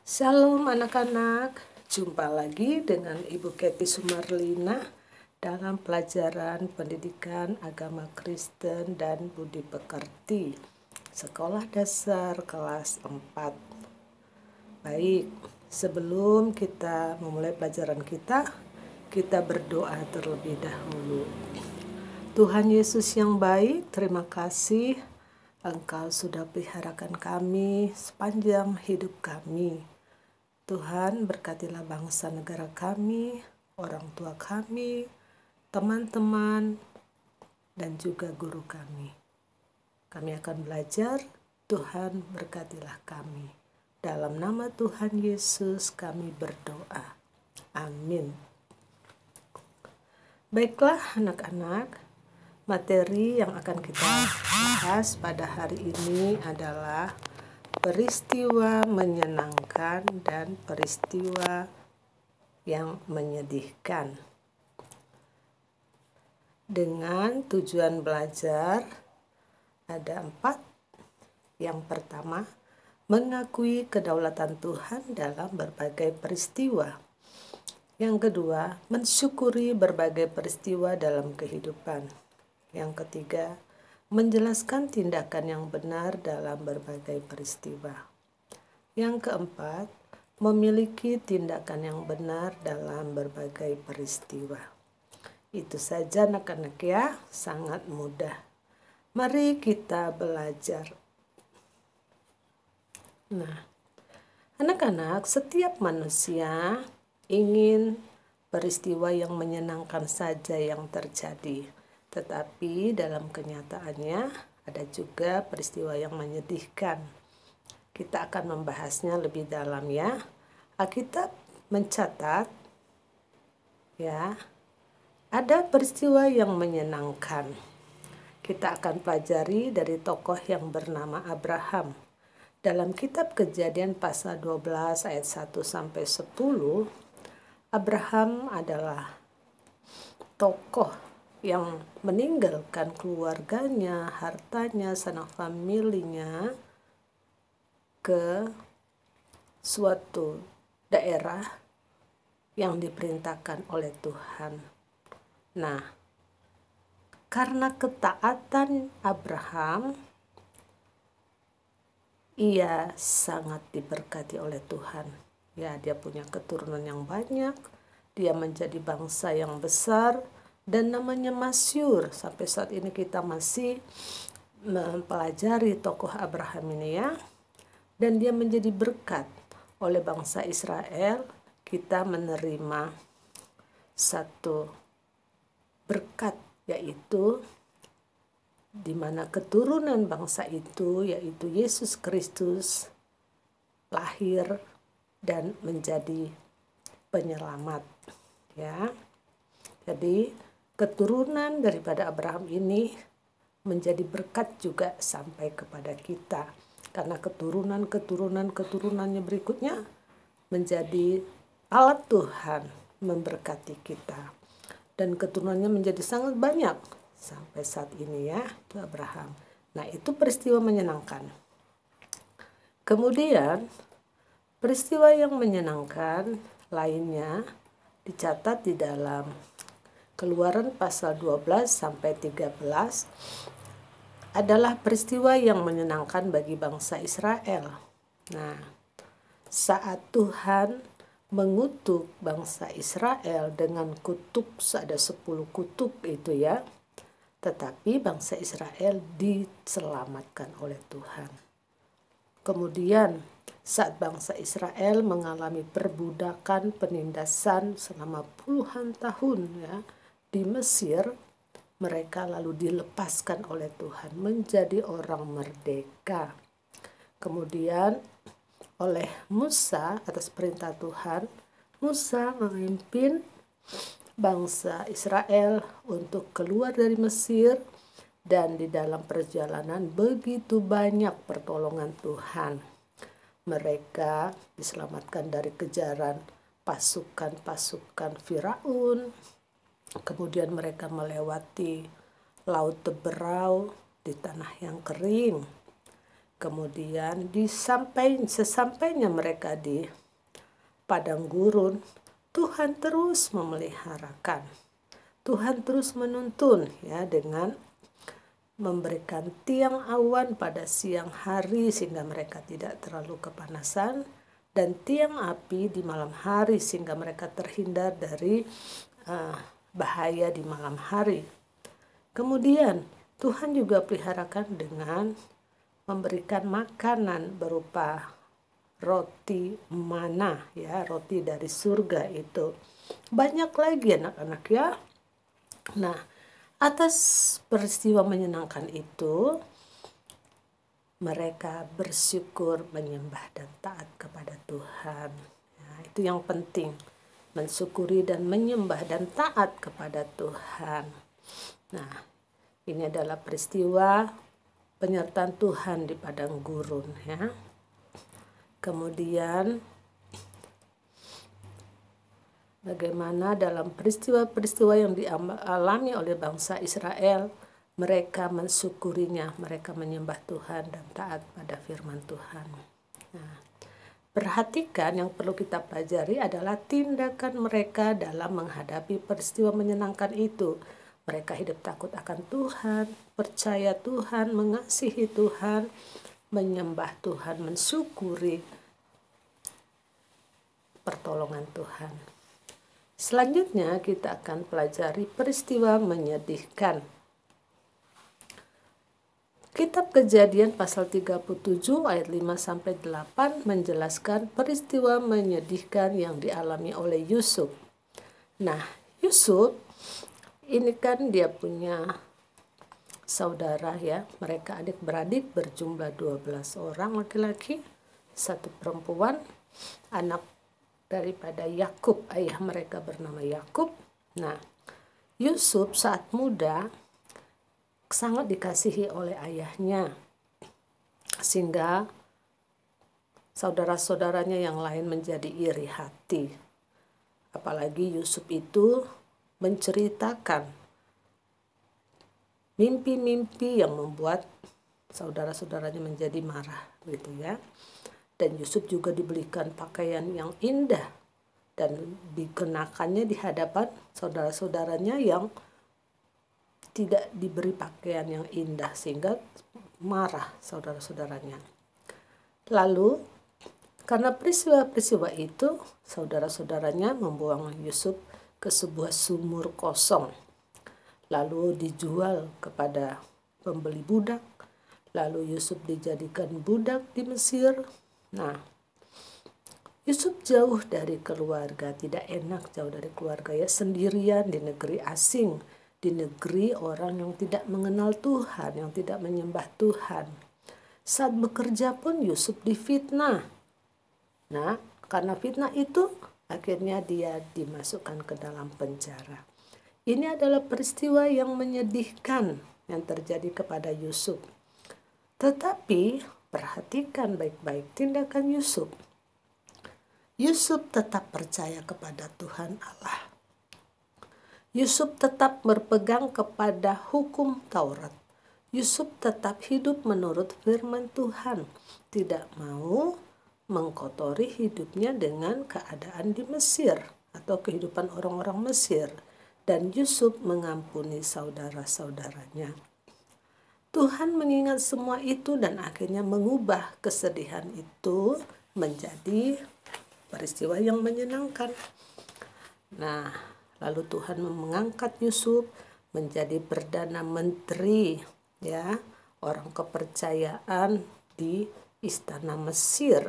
Shalom anak-anak, jumpa lagi dengan Ibu Kety Sumarlina dalam pelajaran pendidikan agama Kristen dan budi pekerti Sekolah Dasar kelas 4. Baik, sebelum kita memulai pelajaran kita berdoa terlebih dahulu. Tuhan Yesus yang baik, terima kasih Engkau sudah peliharakan kami sepanjang hidup kami. Tuhan, berkatilah bangsa negara kami, orang tua kami, teman-teman, dan juga guru kami. Kami akan belajar, Tuhan berkatilah kami. Dalam nama Tuhan Yesus kami berdoa. Amin. Baiklah anak-anak, materi yang akan kita bahas pada hari ini adalah peristiwa menyenangkan dan peristiwa yang menyedihkan. Dengan tujuan belajar ada 4. Yang pertama, mengakui kedaulatan Tuhan dalam berbagai peristiwa. Yang kedua, mensyukuri berbagai peristiwa dalam kehidupan. Yang ketiga, menjelaskan tindakan yang benar dalam berbagai peristiwa. Yang keempat, memiliki tindakan yang benar dalam berbagai peristiwa. Itu saja anak-anak ya, sangat mudah. Mari kita belajar. Nah, anak-anak, setiap manusia ingin peristiwa yang menyenangkan saja yang terjadi. Tetapi dalam kenyataannya ada juga peristiwa yang menyedihkan. Kita akan membahasnya lebih dalam ya. Alkitab mencatat ya, ada peristiwa yang menyenangkan. Kita akan pelajari dari tokoh yang bernama Abraham. Dalam kitab Kejadian pasal 12 ayat 1 sampai 10, Abraham adalah tokoh yang meninggalkan keluarganya, hartanya, sanak familinya ke suatu daerah yang diperintahkan oleh Tuhan. Nah, karena ketaatan Abraham, ia sangat diberkati oleh Tuhan. Ya, dia punya keturunan yang banyak, dia menjadi bangsa yang besar, dan namanya masyhur. Sampai saat ini kita masih mempelajari tokoh Abraham ini ya. Dan dia menjadi berkat oleh bangsa Israel. Kita menerima satu berkat, yaitu di mana keturunan bangsa itu, yaitu Yesus Kristus, lahir dan menjadi penyelamat ya. Jadi keturunan daripada Abraham ini menjadi berkat juga sampai kepada kita, karena keturunannya berikutnya menjadi alat Tuhan memberkati kita, dan keturunannya menjadi sangat banyak sampai saat ini ya, itu Abraham. Nah, itu peristiwa menyenangkan. Kemudian peristiwa yang menyenangkan lainnya dicatat di dalam Keluaran pasal 12 sampai 13, adalah peristiwa yang menyenangkan bagi bangsa Israel. Nah, saat Tuhan mengutuk bangsa Israel dengan kutuk, ada 10 kutuk itu ya, tetapi bangsa Israel diselamatkan oleh Tuhan. Kemudian saat bangsa Israel mengalami perbudakan, penindasan selama puluhan tahun ya di Mesir, mereka lalu dilepaskan oleh Tuhan menjadi orang merdeka. Kemudian oleh Musa, atas perintah Tuhan, Musa memimpin bangsa Israel untuk keluar dari Mesir, dan di dalam perjalanan begitu banyak pertolongan Tuhan. Mereka diselamatkan dari kejaran pasukan-pasukan Firaun. Kemudian mereka melewati laut Teberau di tanah yang kering. Kemudian sesampainya mereka di padang gurun, Tuhan terus memeliharakan. Tuhan terus menuntun ya dengan memberikan tiang awan pada siang hari sehingga mereka tidak terlalu kepanasan, dan tiang api di malam hari sehingga mereka terhindar dari bahaya di malam hari. Kemudian Tuhan juga peliharakan dengan memberikan makanan berupa roti mana ya, roti dari surga itu. Banyak lagi anak-anak ya. Nah, atas peristiwa menyenangkan itu, mereka bersyukur, menyembah dan taat kepada Tuhan. Nah, itu yang penting, mensyukuri dan menyembah dan taat kepada Tuhan. Nah, ini adalah peristiwa penyertaan Tuhan di padang gurun ya. Kemudian bagaimana dalam peristiwa-peristiwa yang dialami oleh bangsa Israel, mereka mensyukurinya, mereka menyembah Tuhan dan taat pada firman Tuhan. Nah, perhatikan yang perlu kita pelajari adalah tindakan mereka dalam menghadapi peristiwa menyenangkan itu. Mereka hidup takut akan Tuhan, percaya Tuhan, mengasihi Tuhan, menyembah Tuhan, mensyukuri pertolongan Tuhan. Selanjutnya kita akan pelajari peristiwa menyedihkan. Kitab Kejadian pasal 37 ayat 5-8 menjelaskan peristiwa menyedihkan yang dialami oleh Yusuf. Nah, Yusuf ini kan dia punya saudara ya, mereka adik-beradik berjumlah 12 orang laki-laki, 1 perempuan, anak daripada Yakub, ayah mereka bernama Yakub. Nah, Yusuf saat muda sangat dikasihi oleh ayahnya, sehingga saudara-saudaranya yang lain menjadi iri hati. Apalagi Yusuf itu menceritakan mimpi-mimpi yang membuat saudara-saudaranya menjadi marah gitu ya. Dan Yusuf juga dibelikan pakaian yang indah dan dikenakannya di hadapan saudara-saudaranya yang tidak diberi pakaian yang indah, sehingga marah saudara-saudaranya. Lalu karena peristiwa-peristiwa itu, saudara-saudaranya membuang Yusuf ke sebuah sumur kosong, lalu dijual kepada pembeli budak. Lalu Yusuf dijadikan budak di Mesir. Nah, Yusuf jauh dari keluarga, tidak enak jauh dari keluarga ya, sendirian di negeri asing, di negeri orang yang tidak mengenal Tuhan, yang tidak menyembah Tuhan. Saat bekerja pun Yusuf difitnah. Nah, karena fitnah itu akhirnya dia dimasukkan ke dalam penjara. Ini adalah peristiwa yang menyedihkan yang terjadi kepada Yusuf. Tetapi perhatikan baik-baik tindakan Yusuf. Yusuf tetap percaya kepada Tuhan Allah. Yusuf tetap berpegang kepada hukum Taurat. Yusuf tetap hidup menurut firman Tuhan, tidak mau mengkotori hidupnya dengan keadaan di Mesir atau kehidupan orang-orang Mesir. Dan Yusuf mengampuni saudara-saudaranya. Tuhan mengingat semua itu dan akhirnya mengubah kesedihan itu menjadi peristiwa yang menyenangkan. Nah, lalu Tuhan mengangkat Yusuf menjadi perdana menteri ya, orang kepercayaan di istana Mesir.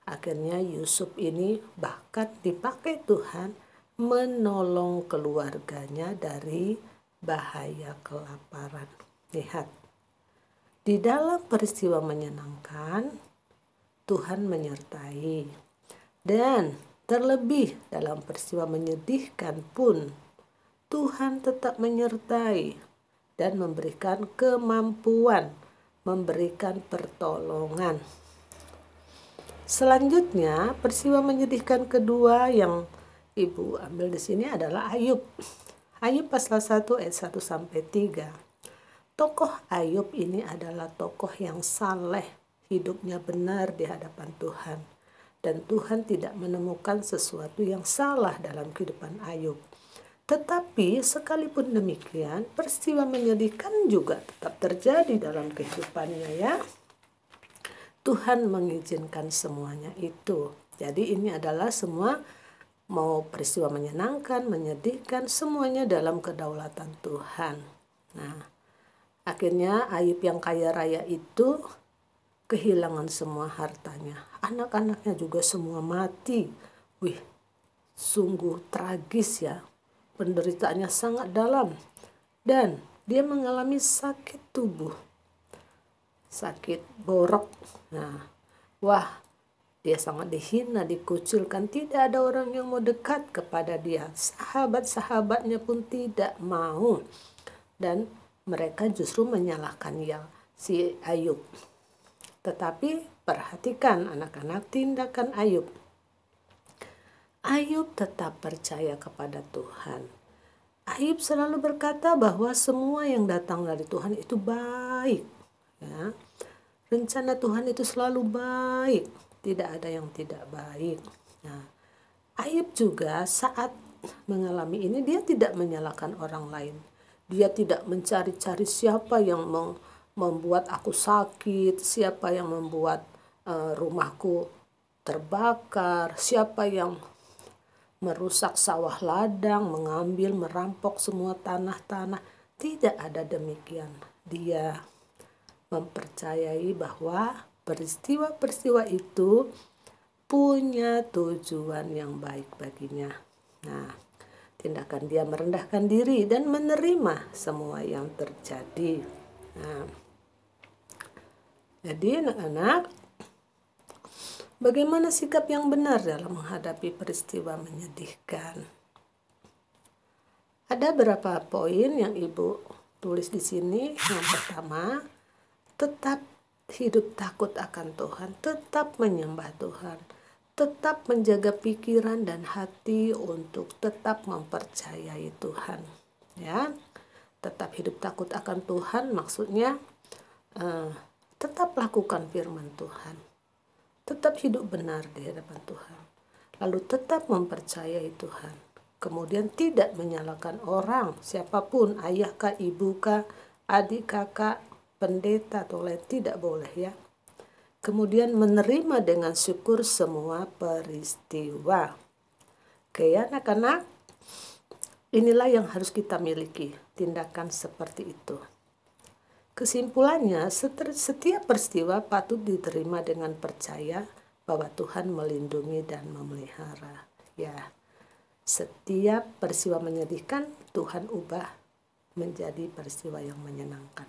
Akhirnya Yusuf ini bahkan dipakai Tuhan menolong keluarganya dari bahaya kelaparan. Lihat, di dalam peristiwa menyenangkan, Tuhan menyertai. Dan terlebih dalam peristiwa menyedihkan pun, Tuhan tetap menyertai dan memberikan kemampuan, memberikan pertolongan. Selanjutnya, peristiwa menyedihkan kedua yang Ibu ambil di sini adalah Ayub. Ayub pasal 1 ayat 1-3. tokoh Ayub ini adalah tokoh yang saleh, hidupnya benar di hadapan Tuhan. Dan Tuhan tidak menemukan sesuatu yang salah dalam kehidupan Ayub. Tetapi sekalipun demikian, peristiwa menyedihkan juga tetap terjadi dalam kehidupannya ya. Tuhan mengizinkan semuanya itu. Jadi ini adalah semua, mau peristiwa menyenangkan, menyedihkan, semuanya dalam kedaulatan Tuhan. Nah, akhirnya Ayub yang kaya raya itu kehilangan semua hartanya. Anak-anaknya juga semua mati. Wih, sungguh tragis ya. Penderitaannya sangat dalam. Dan dia mengalami sakit tubuh. Sakit borok. Nah, wah, dia sangat dihina, dikucilkan. Tidak ada orang yang mau dekat kepada dia. Sahabat-sahabatnya pun tidak mau. Dan mereka justru menyalahkan si Ayub. Tetapi perhatikan anak-anak tindakan Ayub. Ayub tetap percaya kepada Tuhan. Ayub selalu berkata bahwa semua yang datang dari Tuhan itu baik. Ya. Rencana Tuhan itu selalu baik. Tidak ada yang tidak baik. Nah, Ayub juga saat mengalami ini dia tidak menyalahkan orang lain. Dia tidak mencari-cari siapa yang membuat aku sakit, siapa yang membuat rumahku terbakar, siapa yang merusak sawah ladang, mengambil, merampok semua tanah-tanah. Tidak ada demikian. Dia mempercayai bahwa peristiwa-peristiwa itu punya tujuan yang baik baginya. Nah, tindakan dia merendahkan diri dan menerima semua yang terjadi. Nah, jadi anak-anak, bagaimana sikap yang benar dalam menghadapi peristiwa menyedihkan? Ada beberapa poin yang Ibu tulis di sini. Yang pertama, tetap hidup takut akan Tuhan, tetap menyembah Tuhan, tetap menjaga pikiran dan hati untuk tetap mempercayai Tuhan. Ya, tetap hidup takut akan Tuhan maksudnya tetap lakukan firman Tuhan, tetap hidup benar di hadapan Tuhan, lalu tetap mempercayai Tuhan. Kemudian tidak menyalahkan orang, siapapun, ayahkah, ibukah, adik, kakak, pendeta atau lain, tidak boleh ya. Kemudian menerima dengan syukur semua peristiwa. Oke ya anak-anak, inilah yang harus kita miliki, tindakan seperti itu. Kesimpulannya, setiap peristiwa patut diterima dengan percaya bahwa Tuhan melindungi dan memelihara. Ya, setiap peristiwa menyedihkan Tuhan ubah menjadi peristiwa yang menyenangkan.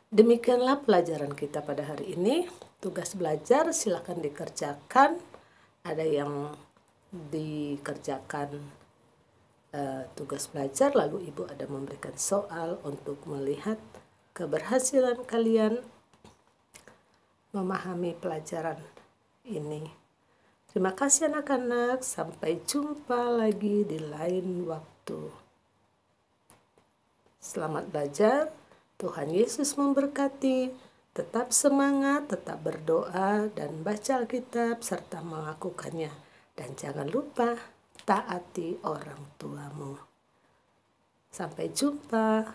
Demikianlah pelajaran kita pada hari ini. Tugas belajar silakan dikerjakan. Ada yang dikerjakan tugas belajar, lalu Ibu ada memberikan soal untuk melihat keberhasilan kalian memahami pelajaran ini. Terima kasih anak-anak, sampai jumpa lagi di lain waktu. Selamat belajar. Tuhan Yesus memberkati. Tetap semangat, tetap berdoa, dan baca Alkitab serta melakukannya. Dan jangan lupa taati orang tuamu. Sampai jumpa.